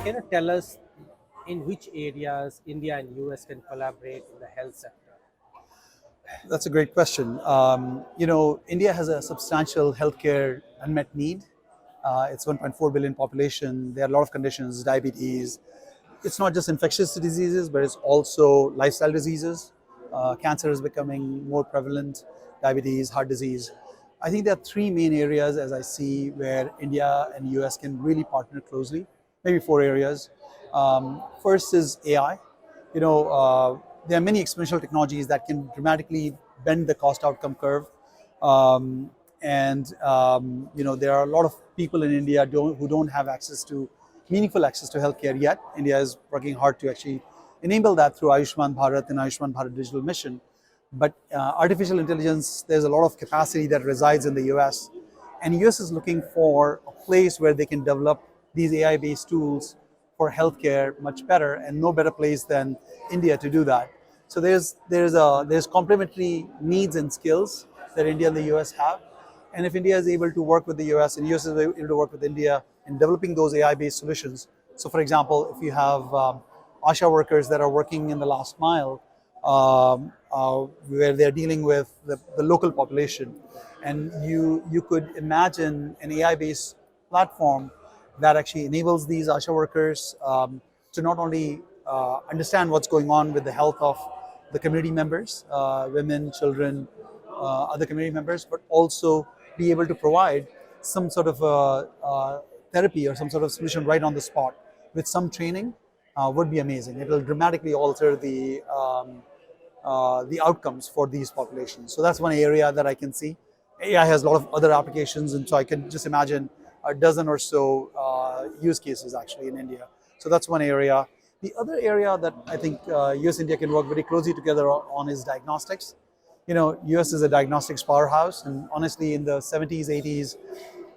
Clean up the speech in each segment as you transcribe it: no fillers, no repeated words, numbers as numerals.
Can you tell us in which areas India and US can collaborate in the health sector? That's a great question. India has a substantial healthcare unmet need. It's 1.4 billion population. There are a lot of conditions, diabetes. It's not just infectious diseases, but it's also lifestyle diseases. Cancer is becoming more prevalent, diabetes, heart disease. I think there are three main areas, as I see, where India and US can really partner closely. Maybe four areas. First is AI. There are many exponential technologies that can dramatically bend the cost outcome curve. There are a lot of people in India who don't have meaningful access to healthcare yet. India is working hard to actually enable that through Ayushman Bharat and Ayushman Bharat Digital Mission. But artificial intelligence, there's a lot of capacity that resides in the US. And US is looking for a place where they can develop these AI-based tools for healthcare much better, and no better place than India to do that. So there's complementary needs and skills that India and the US have. And if India is able to work with the US and US is able to work with India in developing those AI-based solutions. So for example, if you have ASHA workers that are working in the last mile, where they're dealing with the local population, and you could imagine an AI-based platform that actually enables these ASHA workers to not only understand what's going on with the health of the community members, women, children, other community members, but also be able to provide some sort of therapy or some sort of solution right on the spot with some training would be amazing. It will dramatically alter the outcomes for these populations. So that's one area that I can see. AI has a lot of other applications, and so I can just imagine a dozen or so use cases actually in India. So that's one area. The other area that I think US-India can work very closely together on is diagnostics. US is a diagnostics powerhouse, and honestly, in the 70s, 80s,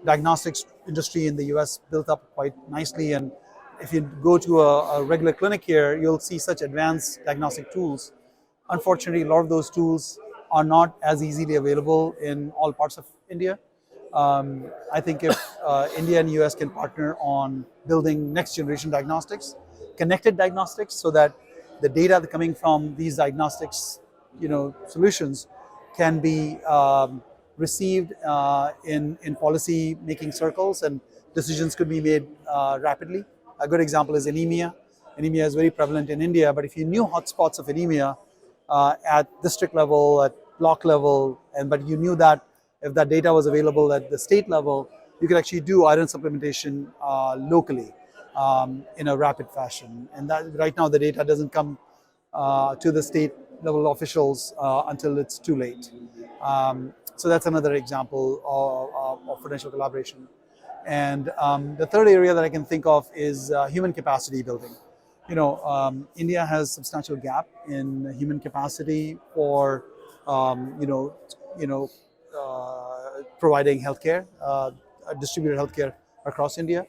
diagnostics industry in the US built up quite nicely. And if you go to a regular clinic here, you'll see such advanced diagnostic tools. Unfortunately, a lot of those tools are not as easily available in all parts of India. I think if India and US can partner on building next generation diagnostics, connected diagnostics, so that the data coming from these diagnostics, solutions can be received in policy making circles, and decisions could be made rapidly. A good example is anemia. Anemia is very prevalent in India, but if you knew hotspots of anemia at district level, at block level, but you knew that if that data was available at the state level, you could actually do iron supplementation locally in a rapid fashion. And that right now the data doesn't come to the state level officials until it's too late. So that's another example of potential collaboration. And the third area that I can think of is human capacity building. India has substantial gap in human capacity for providing healthcare, distributed healthcare across India.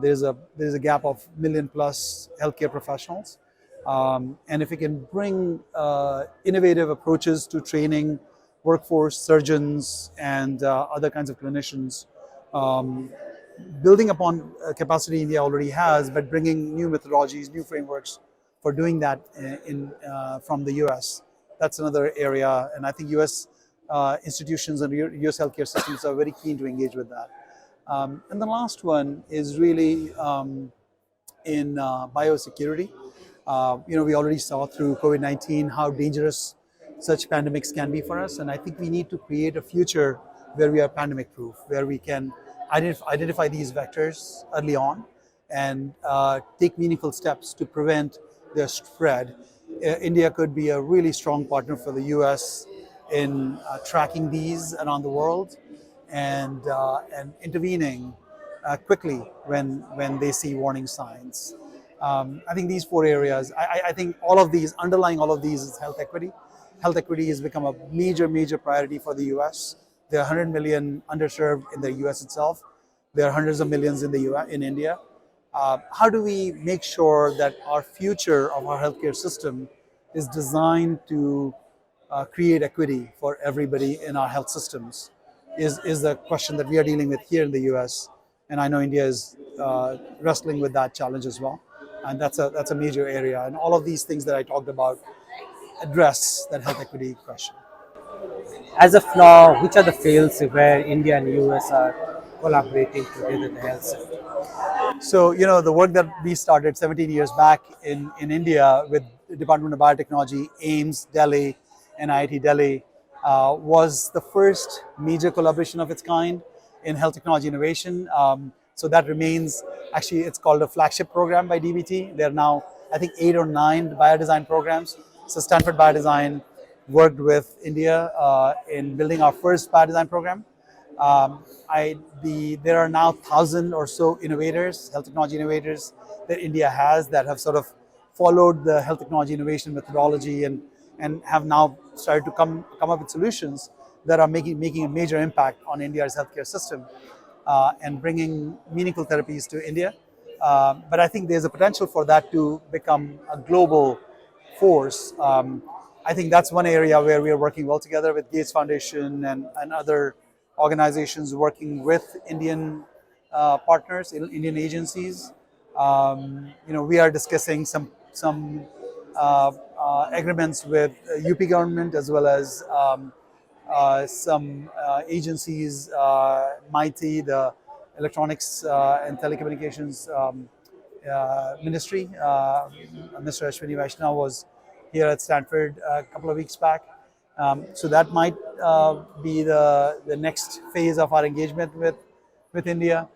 There's a gap of million plus healthcare professionals, and if we can bring innovative approaches to training workforce, surgeons, and other kinds of clinicians, building upon capacity India already has, but bringing new methodologies, new frameworks for doing that from the US. That's another area, and I think US institutions and US healthcare systems are very keen to engage with that. And the last one is really in biosecurity. We already saw through COVID-19 how dangerous such pandemics can be for us, and I think we need to create a future where we are pandemic proof, where we can identify these vectors early on and take meaningful steps to prevent their spread. India could be a really strong partner for the US in tracking these around the world and intervening quickly when they see warning signs. I think these four areas, I think underlying all of these is health equity. Health equity has become a major priority for the US. There are 100 million underserved in the US itself. There are hundreds of millions in India. How do we make sure that our future of our healthcare system is designed to create equity for everybody in our health systems is the question that we are dealing with here in the US. And I know India is wrestling with that challenge as well. And that's a major area. And all of these things that I talked about address that health equity question. As of now, which are the fields where India and US are collaborating together in the health sector? So, the work that we started 17 years back in India with the Department of Biotechnology, AIMS, Delhi, and IIT Delhi was the first major collaboration of its kind in health technology innovation. So that remains, actually, it's called a flagship program by DBT. There are now, I think, 8 or 9 biodesign programs. So Stanford Biodesign worked with India in building our first biodesign program. There are now 1,000 or so innovators, health technology innovators that India has that have sort of followed the health technology innovation methodology and have now started to come up with solutions that are making a major impact on India's healthcare system and bringing meaningful therapies to India. But I think there's a potential for that to become a global force. I think that's one area where we are working well together with Gates Foundation and other organizations working with Indian partners, Indian agencies. We are discussing some agreements with UP government as well as some agencies, MITI, the Electronics and Telecommunications Ministry. Mr. Ashwini Vaishnav was here at Stanford a couple of weeks back. So that might be the next phase of our engagement with India.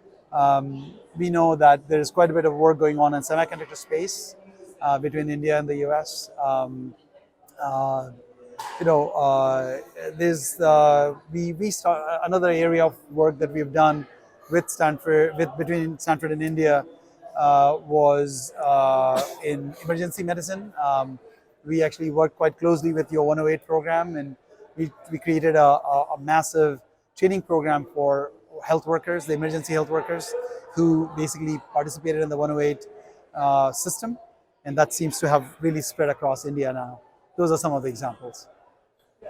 We know that there is quite a bit of work going on in semiconductor space between India and the US. There's we start another area of work that we've done with Stanford, between Stanford and India, was in emergency medicine. We actually worked quite closely with your 108 program, and we created a massive training program for health workers, the emergency health workers, who basically participated in the 108 system, and that seems to have really spread across India now. Those are some of the examples.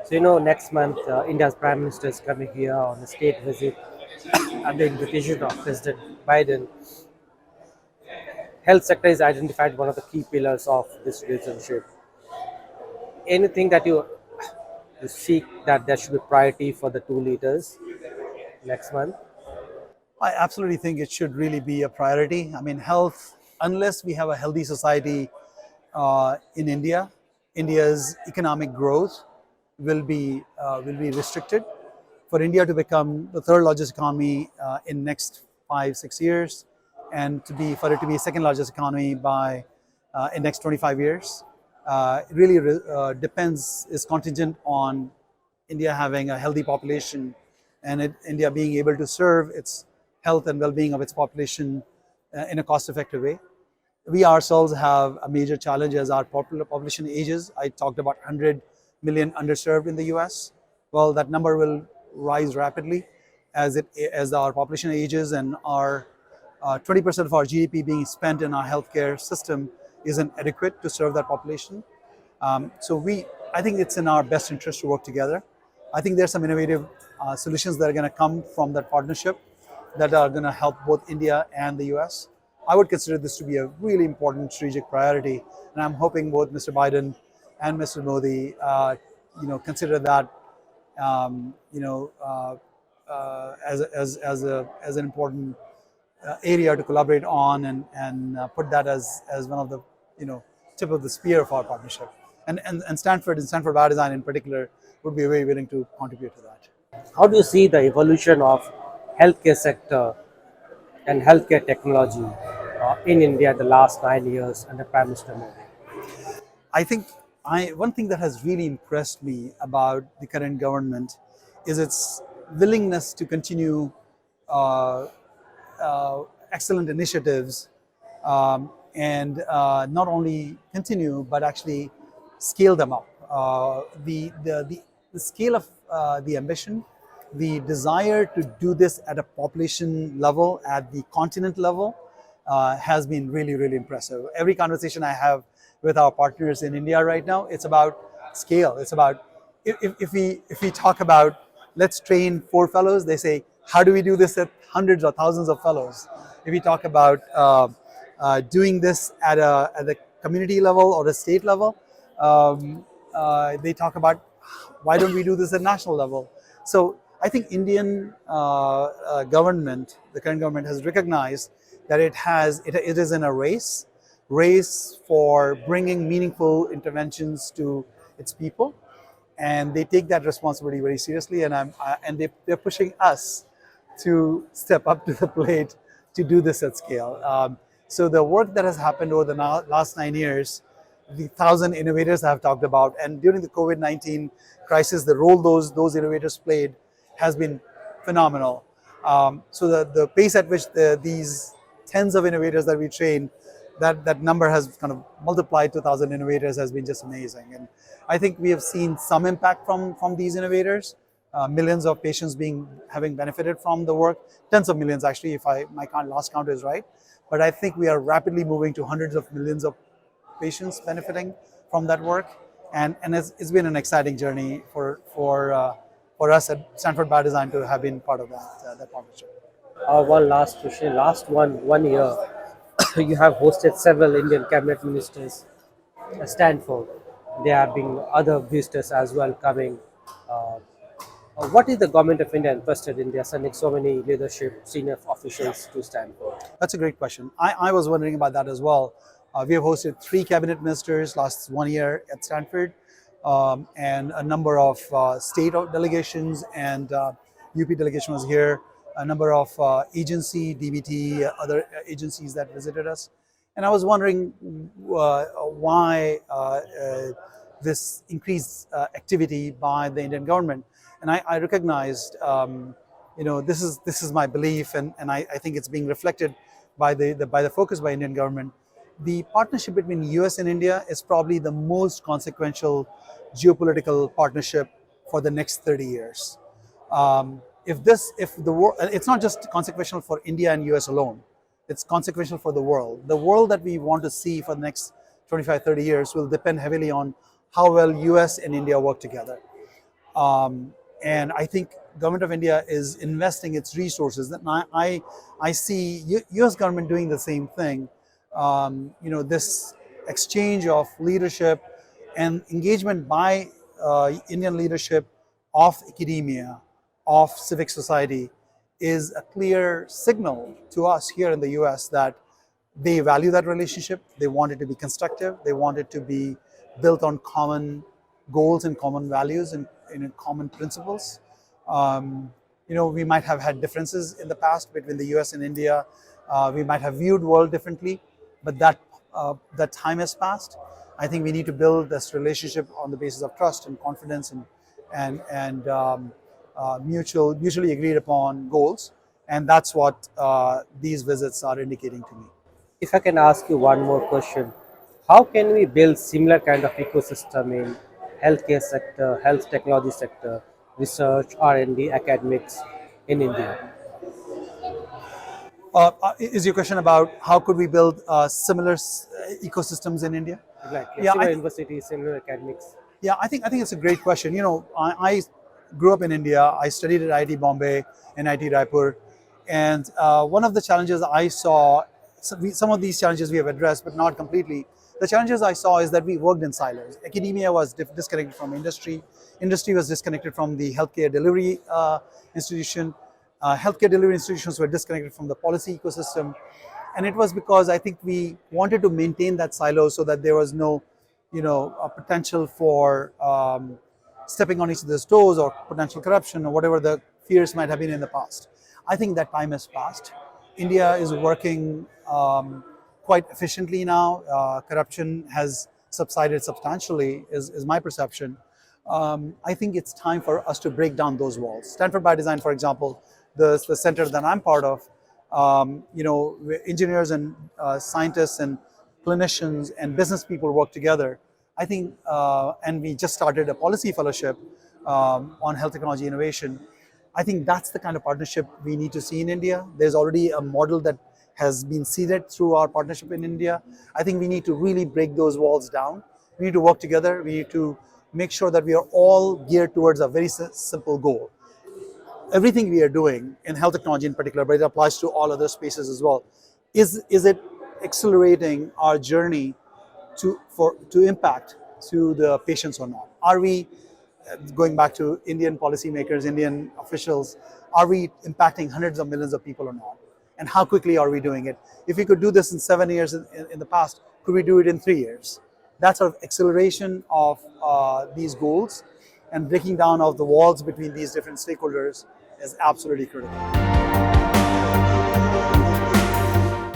So, next month, India's Prime Minister is coming here on a state visit at the invitation of President Biden. Health sector is identified one of the key pillars of this relationship. Anything that you seek that there should be priority for the two leaders next month? I absolutely think it should really be a priority. I mean, health, unless we have a healthy society in India, India's economic growth will be restricted. For India to become the third largest economy in next 5-6 years, and for it to be second largest economy by in next 25 years, really is contingent on India having a healthy population and India being able to serve its health and well-being of its population in a cost-effective way. We ourselves have a major challenge as our population ages. I talked about 100 million underserved in the US. Well, that number will rise rapidly as our population ages, and our 20% of our GDP being spent in our healthcare system isn't adequate to serve that population. I think it's in our best interest to work together. I think there's some innovative solutions that are going to come from that partnership that are going to help both India and the US. I would consider this to be a really important strategic priority, and I'm hoping both Mr. Biden and Mr. Modi, consider that, as an important area to collaborate on, and put that as one of the tip of the spear of our partnership. And Stanford Biodesign in particular would be very willing to contribute to that. How do you see the evolution of healthcare sector and healthcare technology in India the last 9 years under Prime Minister Modi? I think one thing that has really impressed me about the current government is its willingness to continue excellent initiatives, and not only continue but actually scale them up. The scale of the ambition, the desire to do this at a population level, at the continent level, has been really, really impressive. Every conversation I have with our partners in India right now, it's about scale. It's about, if we talk about let's train 4 fellows, they say, how do we do this at hundreds or thousands of fellows? if we talk about doing this at the community level or the state level, they talk about why don't we do this at national level. So I think Indian government, the current government, has recognized that it is in a race for bringing meaningful interventions to its people, and they take that responsibility very seriously. And they're pushing us to step up to the plate to do this at scale. So the work that has happened over the last 9 years, the 1,000 innovators I've talked about, and during the COVID-19 crisis, the role those innovators played has been phenomenal. So the pace at which these tens of innovators that we train, that number has kind of multiplied to 1,000 innovators, has been just amazing. And I think we have seen some impact from these innovators. Millions of patients having benefited from the work, tens of millions actually, if my last count is right. But I think we are rapidly moving to hundreds of millions of patients benefiting from that work, and it's been an exciting journey for us at Stanford Biodesign to have been part of that partnership. One last question. Last one year, you have hosted several Indian cabinet ministers at Stanford. There have been other visitors as well coming. Uh, what is the government of India interested in? They are sending so many leadership senior officials to Stanford. That's a great question. I was wondering about that as well. We have hosted 3 cabinet ministers last 1 year at Stanford, and a number of state delegations, and UP delegation was here. A number of agency, DBT, other agencies that visited us. And I was wondering why this increased activity by the Indian government. And I recognized, this is my belief, and I think it's being reflected by the focus by Indian government. The partnership between US and India is probably the most consequential geopolitical partnership for the next 30 years. If the world, it's not just consequential for India and US alone, it's consequential for the world. The world that we want to see for the next 25, 30 years will depend heavily on how well US and India work together. And I think government of India is investing its resources. And I see US government doing the same thing. This exchange of leadership and engagement by Indian leadership of academia, of civic society, is a clear signal to us here in the US that they value that relationship. They want it to be constructive. They want it to be built on common goals and common values and common principles. We might have had differences in the past between the US and India. We might have viewed world differently, but that time has passed. I think we need to build this relationship on the basis of trust and confidence and mutually agreed upon goals, and that's what these visits are indicating to me. If I can ask you one more question, how can we build similar kind of ecosystem in healthcare sector, health technology sector, research, R&D, academics in India? Is your question about how could we build similar ecosystems in India? Exactly. Yeah, Similar universities, similar academics. yeah, I think it's a great question. I grew up in India. I studied at IIT Bombay and IIT Raipur, and one of the challenges I saw, some of these challenges we have addressed, but not completely. The challenges I saw is that we worked in silos. Academia was disconnected from industry. Industry was disconnected from the healthcare delivery institution. Healthcare delivery institutions were disconnected from the policy ecosystem. And it was because I think we wanted to maintain that silo so that there was no, a potential for stepping on each other's toes or potential corruption or whatever the fears might have been in the past. I think that time has passed. India is working quite efficiently now. Corruption has subsided substantially, is my perception. I think it's time for us to break down those walls. Stanford Biodesign, for example, the center that I'm part of, engineers and scientists and clinicians and business people work together. I think, and we just started a policy fellowship on health technology innovation. I think that's the kind of partnership we need to see in India. There's already a model that has been seeded through our partnership in India. I think we need to really break those walls down. We need to work together. We need to make sure that we are all geared towards a very simple goal. everything we are doing in health technology in particular, but it applies to all other spaces as well, is it accelerating our journey to impact to the patients or not? Are we, going back to Indian policymakers, Indian officials, are we impacting hundreds of millions of people or not? And how quickly are we doing it? If we could do this in 7 years in the past, could we do it in 3 years? That sort of acceleration of these goals and breaking down of the walls between these different stakeholders is absolutely critical.